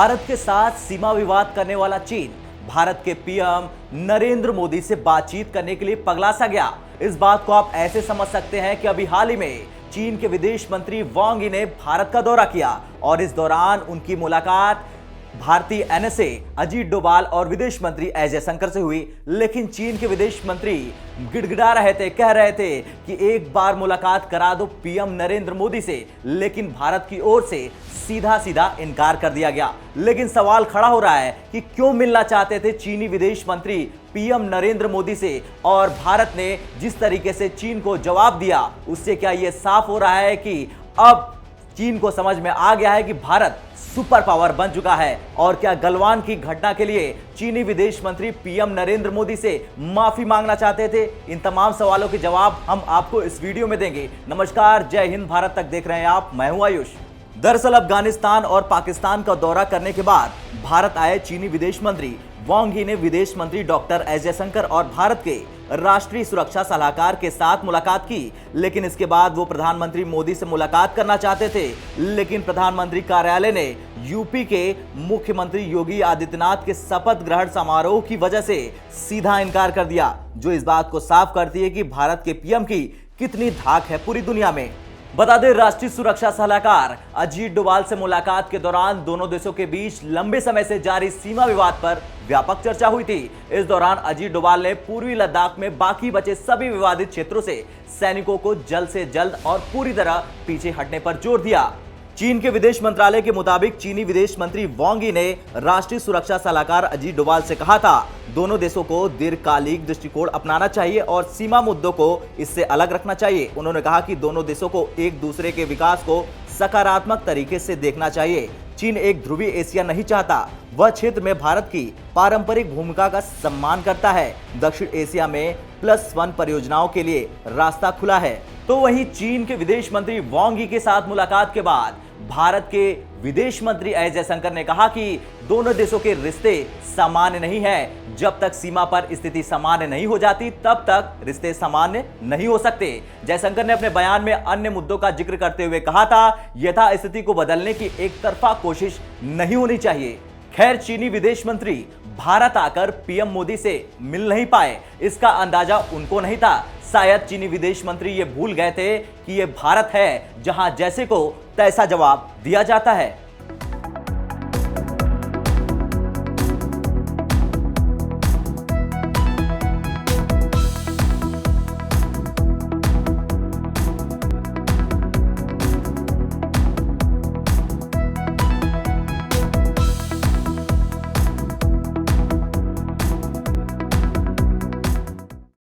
भारत के साथ सीमा विवाद करने वाला चीन भारत के पीएम नरेंद्र मोदी से बातचीत करने के लिए पगला सा गया। इस बात को आप ऐसे समझ सकते हैं कि अभी हाल ही में चीन के विदेश मंत्री वांग यी ने भारत का दौरा किया और इस दौरान उनकी मुलाकात भारतीय एनएसए अजीत डोभाल और विदेश मंत्री एस जयशंकर से हुई। लेकिन चीन के विदेश मंत्री गिड़गिड़ा रहे थे, कह रहे थे कि एक बार मुलाकात करा दो पीएम नरेंद्र मोदी से, लेकिन भारत की ओर से सीधा सीधा इनकार कर दिया गया। लेकिन सवाल खड़ा हो रहा है कि क्यों मिलना चाहते थे चीनी विदेश मंत्री पीएम नरेंद्र मोदी से, और भारत ने जिस तरीके से चीन को जवाब दिया उससे क्या यह साफ हो रहा है कि अब चीन को समझ में आ गया है कि भारत सुपर पावर बन चुका है। और क्या गलवान की घटना के लिए चीनी विदेश मंत्री पीएम नरेंद्र मोदी से माफी मांगना चाहते थे? इन तमाम सवालों के जवाब हम आपको इस वीडियो में देंगे। नमस्कार, जय हिंद, भारत तक देख रहे हैं आप, मैं हूं आयुष। दरअसल अफगानिस्तान और पाकिस्तान का दौरा करने के बाद भारत आए चीनी विदेश मंत्री वांग यी ने विदेश मंत्री डॉक्टर एस जयशंकर और भारत के राष्ट्रीय सुरक्षा सलाहकार के साथ मुलाकात की। लेकिन इसके बाद वो प्रधानमंत्री मोदी से मुलाकात करना चाहते थे, लेकिन प्रधानमंत्री कार्यालय ने यूपी के मुख्यमंत्री योगी आदित्यनाथ के शपथ ग्रहण समारोह की वजह से सीधा इनकार कर दिया, जो इस बात को साफ करती है कि भारत के पीएम की कितनी धाक है पूरी दुनिया में। बता दें, राष्ट्रीय सुरक्षा सलाहकार अजीत डोभाल से मुलाकात के दौरान दोनों देशों के बीच लंबे समय से जारी सीमा विवाद पर व्यापक चर्चा हुई थी। इस दौरान अजीत डोभाल ने पूर्वी लद्दाख में बाकी बचे सभी विवादित क्षेत्रों से सैनिकों को जल्द से जल्द और पूरी तरह पीछे हटने पर जोर दिया। चीन के विदेश मंत्रालय के मुताबिक चीनी विदेश मंत्री वांग यी ने राष्ट्रीय सुरक्षा सलाहकार अजीत डोभाल से कहा था, दोनों देशों को दीर्घकालिक दृष्टिकोण अपनाना चाहिए और सीमा मुद्दों को इससे अलग रखना चाहिए। उन्होंने कहा कि दोनों देशों को एक दूसरे के विकास को सकारात्मक तरीके से देखना चाहिए। चीन एक ध्रुवीय एशिया नहीं चाहता, वह क्षेत्र में भारत की पारंपरिक भूमिका का सम्मान करता है। दक्षिण एशिया में +1 परियोजनाओं के लिए रास्ता खुला है। तो वहीं चीन के विदेश मंत्री वांग यी के साथ मुलाकात के बाद भारत के विदेश मंत्री एस जयशंकर ने कहा कि दोनों देशों के रिश्ते सामान्य नहीं हैं। जब तक सीमा पर स्थिति सामान्य नहीं हो जाती तब तक रिश्ते सामान्य नहीं हो सकते। जयशंकर ने अपने बयान में अन्य मुद्दों का जिक्र करते हुए कहा था, यथास्थिति को बदलने की एक तरफा कोशिश नहीं होनी चाहिए। खैर, चीनी विदेश मंत्री भारत आकर पीएम मोदी से मिल नहीं पाए, इसका अंदाजा उनको नहीं था। शायद चीनी विदेश मंत्री ये भूल गए थे कि ये भारत है जहां जैसे को तैसा जवाब दिया जाता है।